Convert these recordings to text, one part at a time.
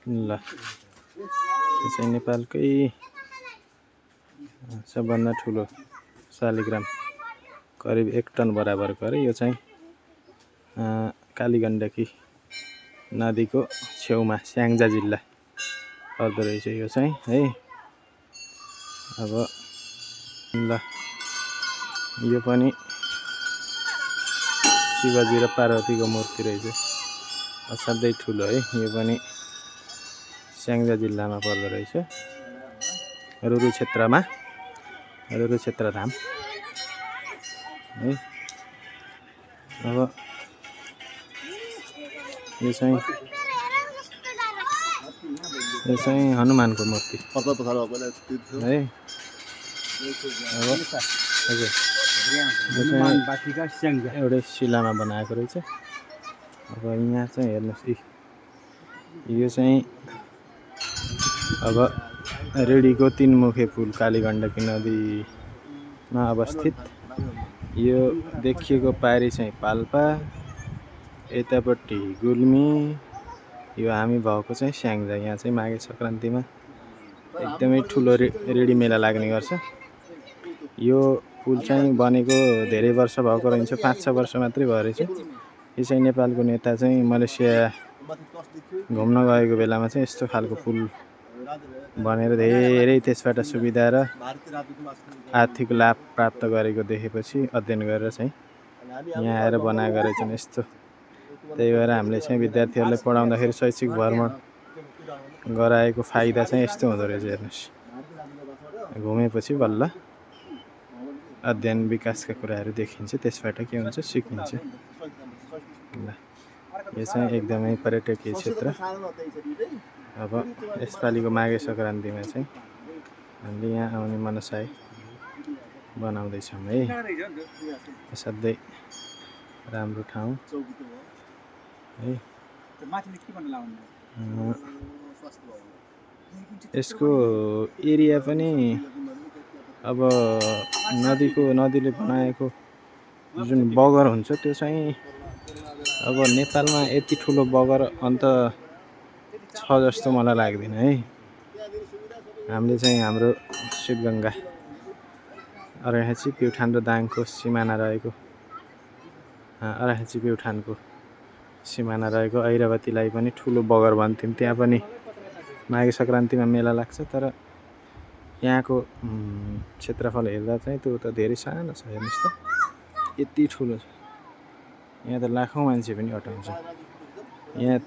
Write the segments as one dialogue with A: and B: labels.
A: ल यो चाहिँ नेपालकै सबभन्दा ठुलो शालिग्राम करिब 1 टन बराबरको अरे। यो चाहिँ कालीगण्डकी नदीको छेउमा स्याङ्जा जिल्ला पर्दो रहेछ यो चाहिँ है। अब ल यो पनि शिवजी र पार्वतीको मूर्ति रहेछ, असाध्यै ठुलो है। यो पनि स्याङ्जा जिल्लामा पर्दो रहेछ, रुरु क्षेत्रमा, रुरु क्षेत्रधाम है। अब यो चाहिँ हनुमानको मूर्ति है। अब हजुर एउटै शिलामा बनाएको रहेछ। अब यहाँ चाहिँ हेर्नुहोस्, यो चाहिँ अब रेडीको 3 मुखे पुल कालीगण्डकी नदीमा अवस्थित। यो देखिएको पारी चाहिँ पाल्पा, यतापट्टि गुल्मी, यो हामी भएको चाहिँ स्याङ्जा। यहाँ चाहिँ माघे सङ्क्रान्तिमा एकदमै ठुलो रेडी मेला लाग्ने गर्छ। यो पुल चाहिँ बनेको धेरै वर्ष भएको रहन्छ, 5-6 वर्ष मात्रै भयो रहेछ। यो चाहिँ नेपालको नेता चाहिँ मलेसिया घुम्न गएको बेलामा चाहिँ यस्तो खालको पुल बनेर धेरै त्यसबाट सुविधा र आर्थिक लाभ प्राप्त गरेको देखेपछि अध्ययन गरेर चाहिँ यहाँ आएर बनाएको रहेछन् यस्तो। त्यही भएर हामीले चाहिँ विद्यार्थीहरूलाई पढाउँदाखेरि शैक्षिक भ्रमण गराएको फाइदा चाहिँ यस्तो हुँदो रहेछ। हेर्नुहोस्, घुमेपछि बल्ल अध्ययन विकासका कुराहरू देखिन्छ, त्यसबाट के हुन्छ सिकिन्छ। ल यो चाहिँ एकदमै पर्यटकीय क्षेत्र। अब यसपालिको माघे सङ्क्रान्तिमा चाहिँ हामीले यहाँ आउने मनसाय बनाउँदैछौँ है। असाध्यै राम्रो ठाउँ है। यसको एरिया पनि अब नदीले बनाएको जुन बगर हुन्छ त्यो चाहिँ अब नेपालमा यति ठुलो बगर अन्त छ जस्तो मलाई लाग्दैन है। हामीले चाहिँ हाम्रो शिवगङ्गा, अराखेँची, प्युठान र दाङको सिमाना रहेको अराखेँची प्युठानको सिमाना रहेको ऐरावतीलाई पनि ठुलो बगर भन्थ्यौँ। त्यहाँ पनि माघे सङ्क्रान्तिमा मेला लाग्छ, तर यहाँको क्षेत्रफल हेर्दा चाहिँ त्यो त धेरै सानो छ। हेर्नुहोस् त यति ठुलो छ, यहाँ त लाखौँ मान्छे पनि अटाउँछ। यहाँ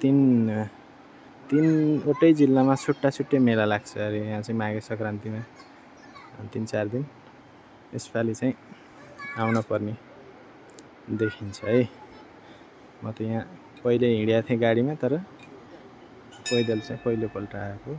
A: तीनवटै जिल्लामा छुट्टै मेला लाग्छ अरे यहाँ चाहिँ माघे सङ्क्रान्तिमा 3-4 दिन। यसपालि चाहिँ आउन पर्ने देखिन्छ है। म त यहाँ पहिले हिँडेको थिएँ गाडीमा, तर पैदल चाहिँ पहिलोपल्ट आएको।